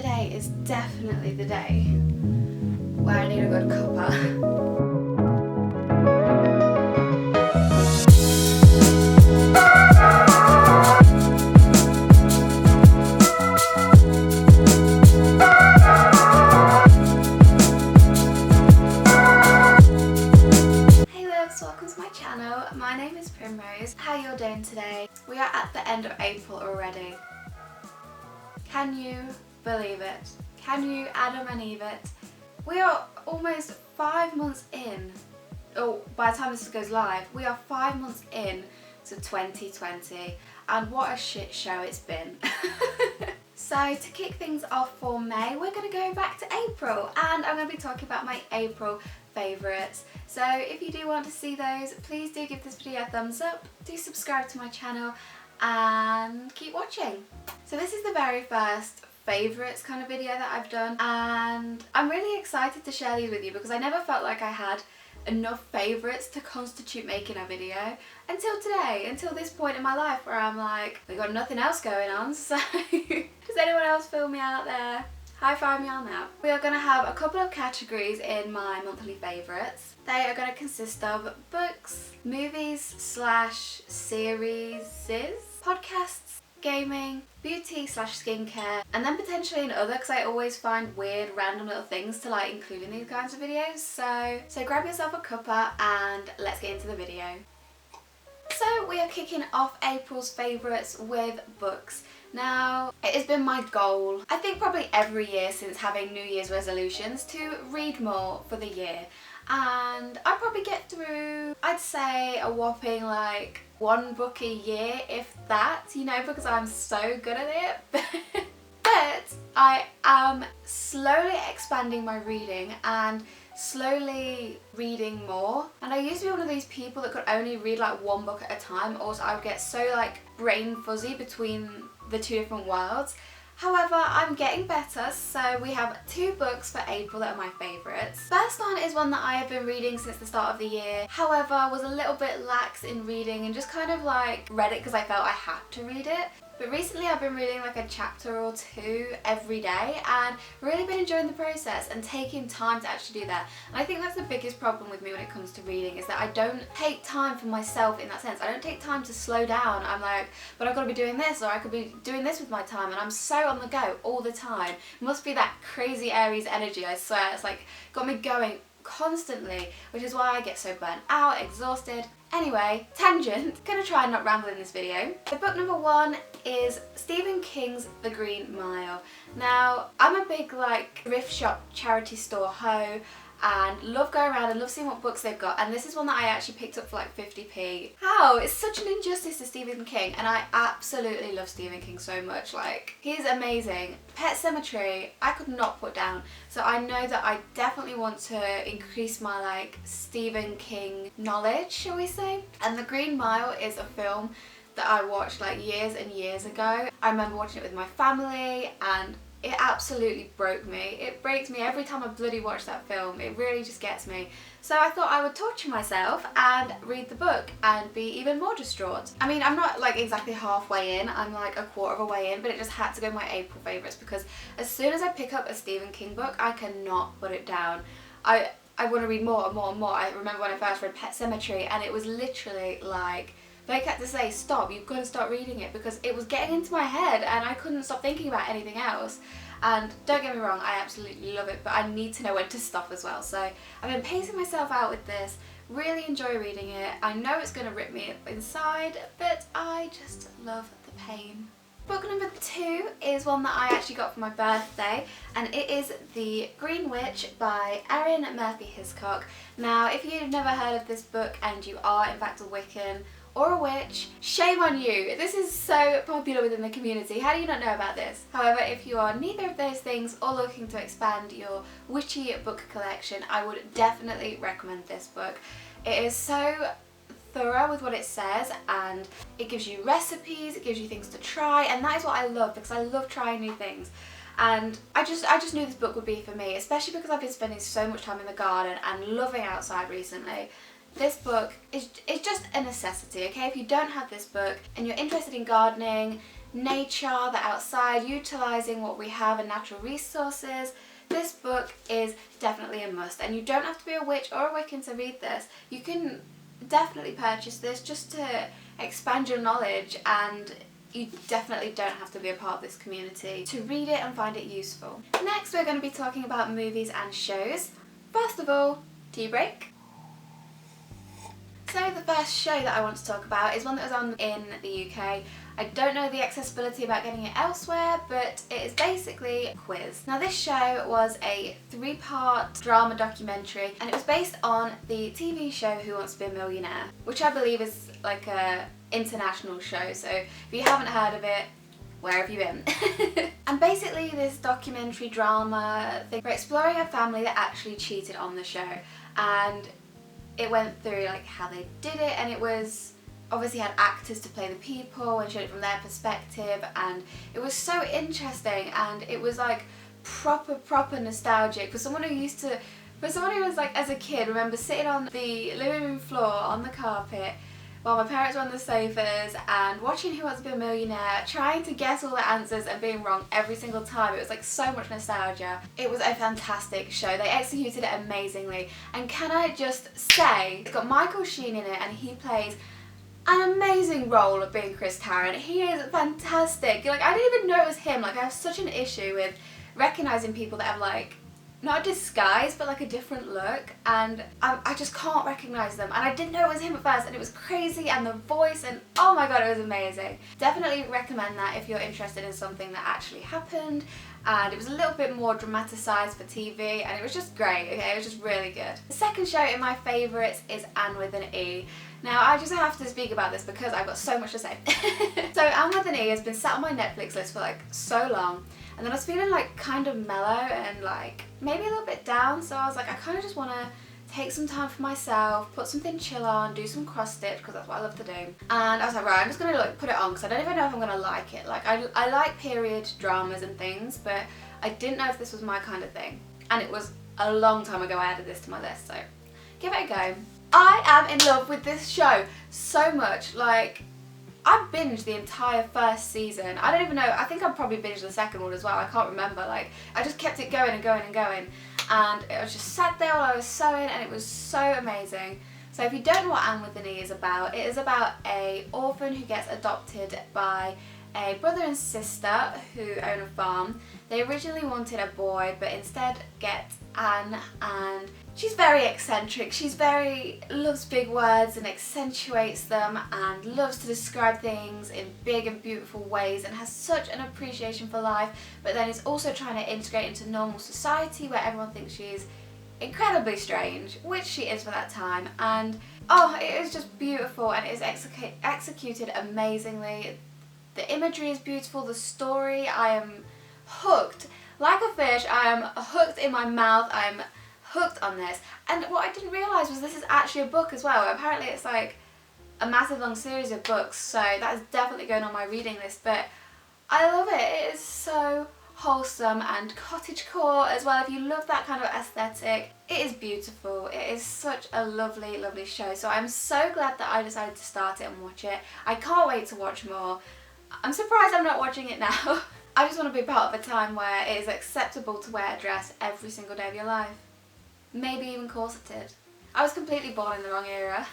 today is definitely the day where I need a good cuppa. Welcome to my channel. My name is Primrose. How are you all doing today? We are at the end of April already. Can you believe it? Can you Adam and Eve it? We are almost 5 months in. Oh, by the time this goes live, we are 5 months in to 2020, and what a shit show it's been. So to kick things off for May, we're going to go back to April, and I'm going to be talking about my April favourites. So if you do want to see those, please do give this video a thumbs up, do subscribe to my channel and keep watching. So this is the very first favourites kind of video that I've done, and I'm really excited to share these with you because I never felt like I had enough favourites to constitute making a video until today, until this point in my life where I'm like, we got nothing else going on, so does anyone else feel me out there? High five me on that. We are going to have a couple of categories in my monthly favourites. They are going to consist of books, movies / series, podcasts, gaming, beauty / skincare, and then potentially another, because I always find weird random little things to like include in these kinds of videos. So grab yourself a cuppa and let's get into the video. So we are kicking off April's favourites with books. Now, it has been my goal, I think probably every year since having New Year's resolutions, to read more for the year. And I probably get through, I'd say, a whopping like 1 book a year, if that, you know, because I'm so good at it. But I am slowly expanding my reading and slowly reading more, and I used to be one of these people that could only read like 1 book at a time, or I would get so like brain fuzzy between the 2 different worlds. However, I'm getting better, so we have 2 books for April that are my favourites. First one is one that I have been reading since the start of the year, however I was a little bit lax in reading and just kind of like read it because I felt I had to read it. But recently I've been reading like a chapter or 2 every day and really been enjoying the process and taking time to actually do that. And I think that's the biggest problem with me when it comes to reading, is that I don't take time for myself in that sense. I don't take time to slow down. I'm like, but I've got to be doing this, or I could be doing this with my time, and I'm so on the go all the time. It must be that crazy Aries energy, I swear. It's like got me going constantly, which is why I get so burnt out, exhausted. Anyway, tangent, gonna try and not ramble in this video. So book number 1 is Stephen King's The Green Mile. Now, I'm a big like thrift shop charity store hoe and love going around and love seeing what books they've got, and this is one that I actually picked up for like 50p. How? It's such an injustice to Stephen King, and I absolutely love Stephen King so much. Like, he's amazing. Pet Sematary, I could not put down, so I know that I definitely want to increase my like Stephen King knowledge, shall we say. And The Green Mile is a film that I watched like years and years ago. I remember watching it with my family and it absolutely broke me. It breaks me every time I bloody watch that film. It really just gets me. So I thought I would torture myself and read the book and be even more distraught. I mean, I'm not like exactly halfway in, I'm like a quarter of a way in, but it just had to go my April favourites because as soon as I pick up a Stephen King book, I cannot put it down. I want to read more and more and more. I remember when I first read Pet Sematary and it was literally like, Blake had to say, stop, you've got to start reading it, because it was getting into my head and I couldn't stop thinking about anything else. And don't get me wrong, I absolutely love it, but I need to know when to stop as well. So I've been pacing myself out with this, really enjoy reading it. I know it's going to rip me inside, but I just love the pain. Book number 2 is one that I actually got for my birthday, and it is The Green Witch by Erin Murphy Hiscock. Now, if you've never heard of this book and you are in fact a Wiccan or a witch, shame on you. This is so popular within the community. How do you not know about this? However, if you are neither of those things or looking to expand your witchy book collection, I would definitely recommend this book. It is so thorough with what it says, and it gives you recipes, it gives you things to try, and that is what I love, because I love trying new things. And I just knew this book would be for me, especially because I've been spending so much time in the garden and loving outside recently. This book is just a necessity, okay? If you don't have this book and you're interested in gardening, nature, the outside, utilising what we have and natural resources, this book is definitely a must. And you don't have to be a witch or a Wiccan to read this. You can definitely purchase this just to expand your knowledge, and you definitely don't have to be a part of this community to read it and find it useful. Next, we're going to be talking about movies and shows. First of all, tea break. So the first show that I want to talk about is one that was on in the UK. I don't know the accessibility about getting it elsewhere, but it is basically a quiz. Now this show was a 3-part drama documentary, and it was based on the TV show Who Wants to Be a Millionaire, which I believe is like a international show, so if you haven't heard of it, where have you been? And basically this documentary drama thing, we're exploring a family that actually cheated on the show, and it went through like how they did it, and it was obviously had actors to play the people and showed it from their perspective, and it was so interesting, and it was like proper nostalgic for someone who used to, for someone who was like as a kid, remember sitting on the living room floor on the carpet while my parents were on the sofas and watching Who Wants to Be a Millionaire, trying to guess all the answers and being wrong every single time. It was like so much nostalgia. It was a fantastic show. They executed it amazingly, and can I just say, it's got Michael Sheen in it, and he plays an amazing role of being Chris Tarrant. He is fantastic. Like, I didn't even know it was him. Like, I have such an issue with recognising people that have like not a disguise but like a different look, and I just can't recognise them, and I didn't know it was him at first, and it was crazy, and the voice, and oh my god, it was amazing. Definitely recommend that if you're interested in something that actually happened, and it was a little bit more dramatised for TV, and it was just great, okay, it was just really good. The second show in my favourites is Anne with an E. Now I just have to speak about this because I've got so much to say. So Anne with an E has been sat on my Netflix list for like so long, and then I was feeling like kind of mellow and like maybe a little bit down, so I was like, I kind of just want to take some time for myself, put something chill on, do some cross stitch because that's what I love to do. And I was like, right, I'm just going to like put it on because I don't even know if I'm going to like it. Like I like period dramas and things, but I didn't know if this was my kind of thing. And it was a long time ago I added this to my list, so give it a go. I am in love with this show so much. Like, I binged the entire first season. I don't even know, I think I probably binged the second one as well, I can't remember. Like, I just kept it going and going and going, and it was just sat there while I was sewing, and it was so amazing. So if you don't know what Anne with an E is about, it is about an orphan who gets adopted by a brother and sister who own a farm. They originally wanted a boy, but instead get Anne, and she's very eccentric. She's loves big words and accentuates them, and loves to describe things in big and beautiful ways, and has such an appreciation for life, but then is also trying to integrate into normal society where everyone thinks she's incredibly strange, which she is for that time. And oh, it is just beautiful, and it is executed amazingly. The imagery is beautiful, the story, I am hooked. Like a fish, I am hooked in my mouth, I am hooked on this. And what I didn't realise was this is actually a book as well. Apparently it's like a massive long series of books, so that is definitely going on my reading list, but I love it. It is so wholesome and cottagecore as well. If you love that kind of aesthetic, it is beautiful. It is such a lovely show, so I'm so glad that I decided to start it and watch it. I can't wait to watch more. I'm surprised I'm not watching it now. I just want to be part of a time where it is acceptable to wear a dress every single day of your life. Maybe even corseted. I was completely born in the wrong era.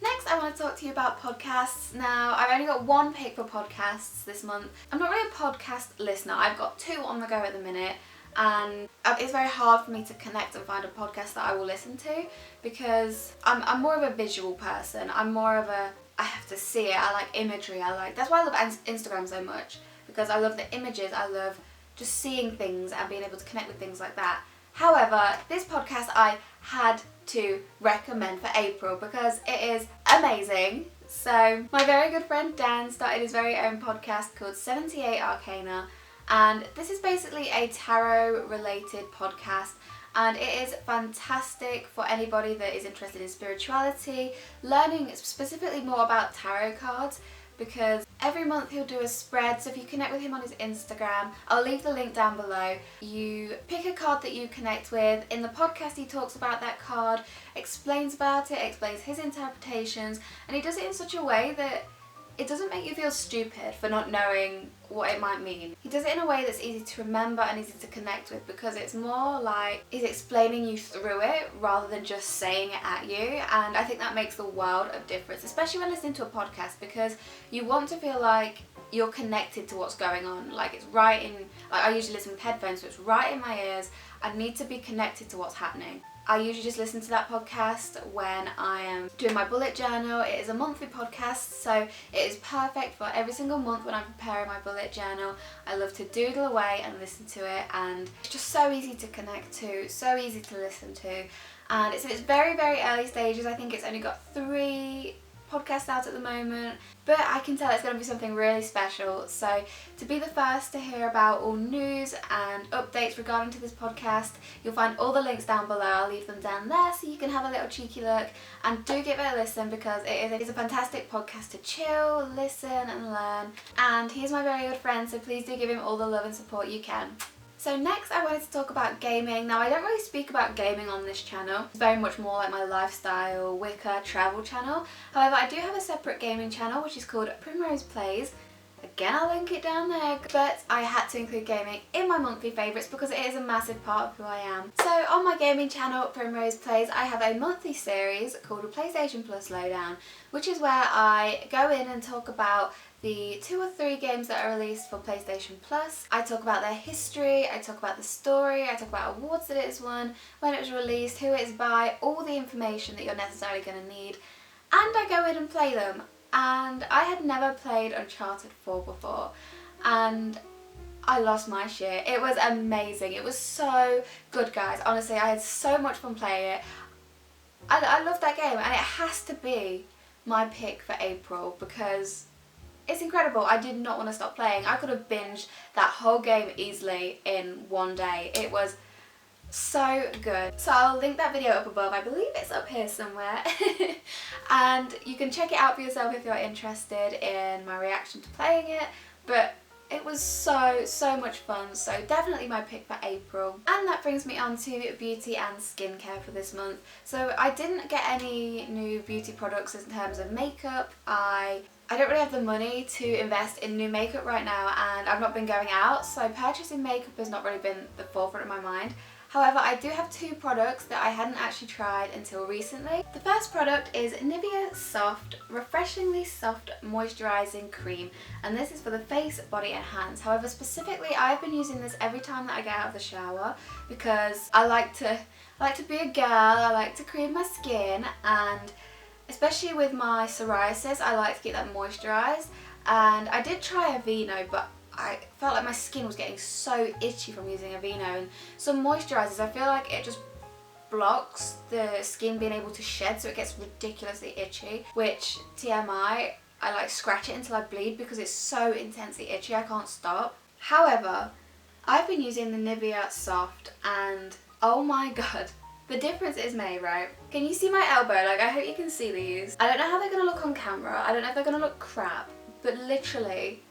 Next, I want to talk to you about podcasts. Now, I've only got one pick for podcasts this month. I'm not really a podcast listener. I've got 2 on the go at the minute, and it's very hard for me to connect and find a podcast that I will listen to, because I'm more of a visual person. I'm more of a, I have to see it. I like imagery. That's why I love Instagram so much, because I love the images. I love just seeing things and being able to connect with things like that. However, this podcast I had to recommend for April because it is amazing. So my very good friend Dan started his very own podcast called 78 Arcana, and this is basically a tarot related podcast, and it is fantastic for anybody that is interested in spirituality, learning specifically more about tarot cards, because every month he'll do a spread. So if you connect with him on his Instagram, I'll leave the link down below. You pick a card that you connect with. In the podcast he talks about that card, explains about it, explains his interpretations, and he does it in such a way that it doesn't make you feel stupid for not knowing what it might mean. He does it in a way that's easy to remember and easy to connect with, because it's more like he's explaining you through it rather than just saying it at you, and I think that makes the world of difference, especially when listening to a podcast, because you want to feel like you're connected to what's going on. Like it's right in, like I usually listen with headphones, so it's right in my ears. I need to be connected to what's happening. I usually just listen to that podcast when I am doing my bullet journal. It is a monthly podcast, so it is perfect for every single month when I'm preparing my bullet journal. I love to doodle away and listen to it, and it's just so easy to connect to, so easy to listen to. And it's in its very, very early stages. I think it's only got 3 podcasts out at the moment, but I can tell it's going to be something really special. So to be the first to hear about all news and updates regarding to this podcast, you'll find all the links down below. I'll leave them down there so you can have a little cheeky look, and do give it a listen, because it is a fantastic podcast to chill, listen and learn, and he's my very good friend, so please do give him all the love and support you can. So next I wanted to talk about gaming. Now I don't really speak about gaming on this channel. It's very much more like my lifestyle, Wicker, travel channel. However, I do have a separate gaming channel which is called PrimrosePlays. Again, I'll link it down there, but I had to include gaming in my monthly favourites because it is a massive part of who I am. So on my gaming channel, Primrose Plays, I have a monthly series called a PlayStation Plus Lowdown, which is where I go in and talk about the 2 or 3 games that are released for PlayStation Plus. I talk about their history, I talk about the story, I talk about awards that it's won, when it was released, who it's by, all the information that you're necessarily going to need, and I go in and play them. And I had never played Uncharted 4 before, and I lost my shit. It was amazing. It was so good, guys. Honestly, I had so much fun playing it. I love that game, and it has to be my pick for April because it's incredible. I did not want to stop playing. I could have binged that whole game easily in one day. It was so good. So I'll link that video up above. I believe it's up here somewhere. And you can check it out for yourself if you're interested in my reaction to playing it. But it was so much fun, so definitely my pick for April. And that brings me on to beauty and skincare for this month. So I didn't get any new beauty products in terms of makeup. I don't really have the money to invest in new makeup right now, and I've not been going out, so purchasing makeup has not really been the forefront of my mind. However, I do have 2 products that I hadn't actually tried until recently. The first product is Nivea Soft Refreshingly Soft Moisturising Cream, and this is for the face, body and hands. However, specifically I've been using this every time that I get out of the shower because I like to be a girl, I like to cream my skin, and especially with my psoriasis I like to keep that moisturised. And I did try Aveeno, but I felt like my skin was getting so itchy from using Aveeno, and some moisturisers I feel like it just blocks the skin being able to shed, so it gets ridiculously itchy, which TMI, I like scratch it until I bleed because it's so intensely itchy I can't stop. However, I've been using the Nivea Soft and oh my god, the difference is made, right? Can you see my elbow? Like, I hope you can see these. I don't know how they're going to look on camera, I don't know if they're going to look crap, but literally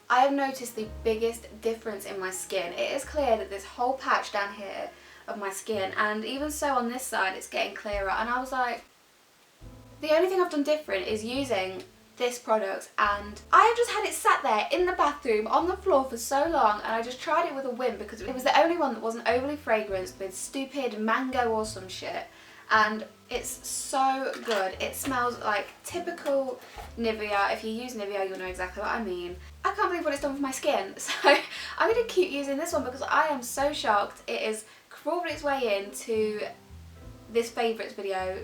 I have noticed the biggest difference in my skin. It is clear that this whole patch down here of my skin, and even so on this side it's getting clearer, and I was like, the only thing I've done different is using this product, and I have just had it sat there in the bathroom on the floor for so long, and I just tried it with a whim because it was the only one that wasn't overly fragranced with stupid mango or some shit, and it's so good. It smells like typical Nivea. If you use Nivea you'll know exactly what I mean. I can't believe what it's done for my skin, so I'm going to keep using this one because I am so shocked. It is crawled its way into this favourites video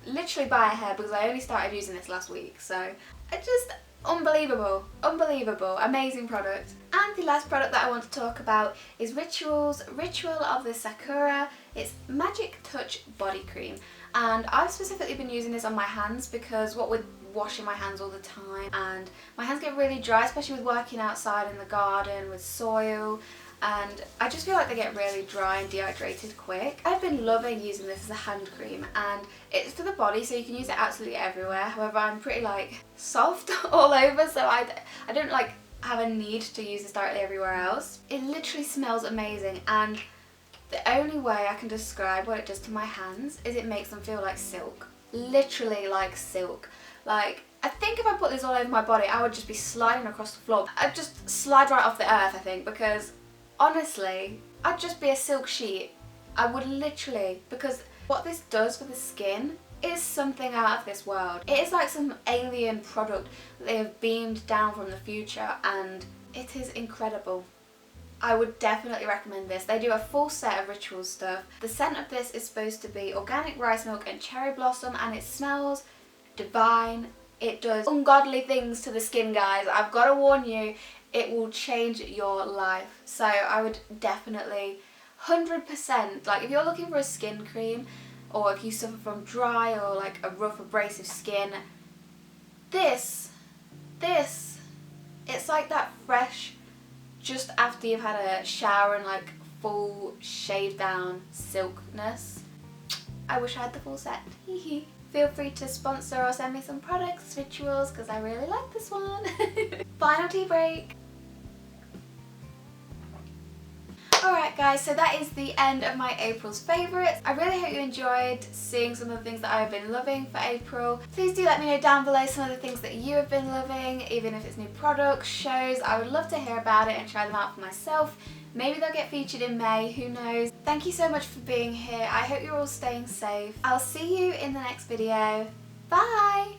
literally by a hair because I only started using this last week, so it's just unbelievable, amazing product. And the last product that I want to talk about is Ritual's Ritual of the Sakura. It's Magic Touch Body Cream, and I've specifically been using this on my hands because what with washing my hands all the time, and my hands get really dry, especially with working outside in the garden with soil, and I just feel like they get really dry and dehydrated quick. I've been loving using this as a hand cream, and it's for the body so you can use it absolutely everywhere. However, I'm pretty like soft all over, so I don't like have a need to use this directly everywhere else. It literally smells amazing, and the only way I can describe what it does to my hands is it makes them feel like silk. Literally like silk. Like, I think if I put this all over my body, I would just be sliding across the floor. I'd just slide right off the earth, I think, because honestly, I'd just be a silk sheet. I would literally, because what this does for the skin is something out of this world. It is like some alien product that they have beamed down from the future, and it is incredible. I would definitely recommend this. They do a full set of ritual stuff. The scent of this is supposed to be organic rice milk and cherry blossom, and it smells divine. It does ungodly things to the skin, guys. I've got to warn you, it will change your life. So I would definitely, 100%, like if you're looking for a skin cream, or if you suffer from dry or like a rough abrasive skin, this, it's like that fresh, just after you've had a shower and like full shaved down silkness. I wish I had the full set. Feel free to sponsor or send me some products, rituals, because I really like this one. Final tea break. Alright guys, so that is the end of my April's favourites. I really hope you enjoyed seeing some of the things that I've been loving for April. Please do let me know down below some of the things that you have been loving, even if it's new products, shows. I would love to hear about it and try them out for myself. Maybe they'll get featured in May, who knows. Thank you so much for being here. I hope you're all staying safe. I'll see you in the next video. Bye!